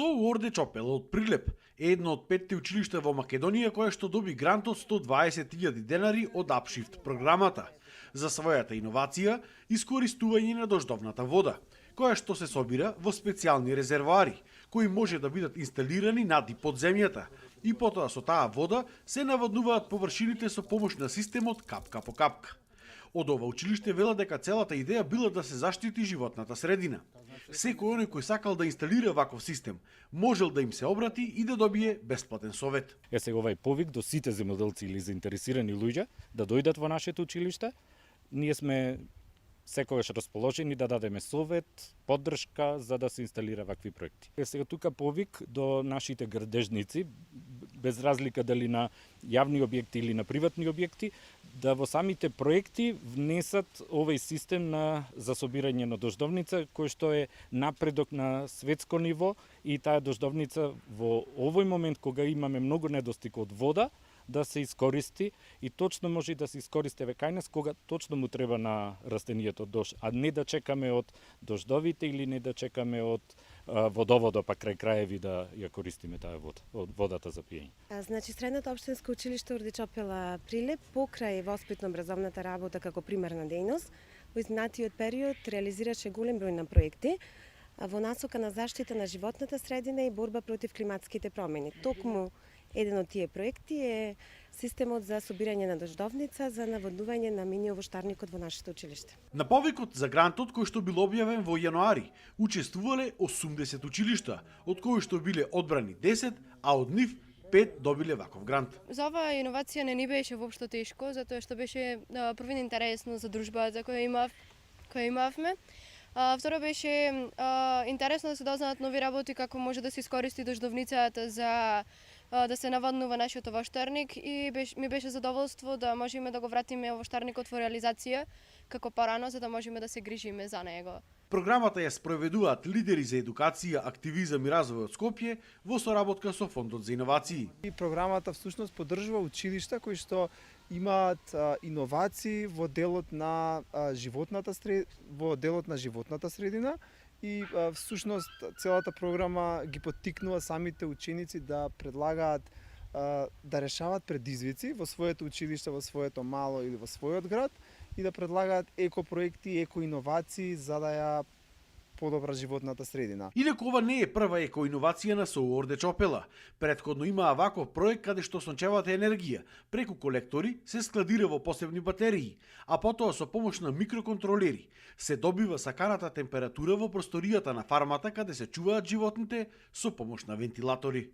СОУ Орде Чопела од Прилеп е едно од 5 училишта во Македонија кое што доби грант од 120.000 денари од Апшифт програмата за својата иновација искористување на дождовната вода, која што се собира во специјални резервоари, кои може да бидат инсталирани над и под земјата, и потоа со таа вода се наводнуваат површините со помош на системот капка по капка. Од ова училиште велат дека целата идеја била да се заштити животната средина. Секој оној кој сакал да инсталира ваков систем, можел да им се обрати и да добие бесплатен совет. Сега овај повик до сите земјоделци или заинтересирани луѓе да дојдат во нашето училиште. Ние сме секогаш расположени да дадеме совет, поддршка за да се инсталира вакви проекти. Сега тука повик до нашите градежници, без разлика дали на јавни објекти или на приватни објекти, да во самите проекти внесат овој систем за собирање на дождовница, кој што е напредок на светско ниво, и таа дождовница во овој момент кога имаме многу недостиг од вода, да се искористи и точно може да се искористи кај нас кога точно му треба на растенијето дожд, а не да чекаме од дождовите или не да чекаме од водоводо па крај краеви да ја користиме таа вода, од водата за пиење. Значи средното општинско училиште Орде Чопела Прилеп покрај воспитно-образовната работа како примарна дејност во изминатиот период реализираше голем број на проекти во насока на заштита на животната средина и борба против климатските промени. Токму еден од тие проекти е системот за собирање на дождовница за наводнување на мини овоштарникот во нашето училиште. На повикот за грантот кој што бил објавен во јануари, учествувале 80 училишта, од кои што биле одбрани 10, а од нив 5 добиле ваков грант. За оваа иновација не ни беше воопшто тешко, затоа што беше првен интересно за дружбата која имавме. Второ беше интересно да се дознаат нови работи како може да се искористи дождовницата за да се наводнува нашиот овоштарник, и ми беше задоволство да можеме да го вратиме овоштарникот во реализација како порано, за да можеме да се грижиме за него. Програмата ја спроведуваат лидери за едукација, активизам и развој од Скопје во соработка со Фондот за иновации. И програмата всушност поддржува училишта кои што имаат иновации во делот на животната средина, и всушност целата програма ги поттикнува самите ученици да предлагаат да решават предизвици во своето училиште, во своето мало или во својот град, и да предлагаат екопроекти, екоиновации за да ја подобра животната средина. Инаку ова не е прва екоиновација на СОУ Орде Чопела. Претходно имаа ваков проект каде што сончевата енергија преку колектори се складира во посебни батерии, а потоа со помош на микроконтролери се добива саканата температура во просторијата на фармата каде се чуваат животните со помош на вентилатори.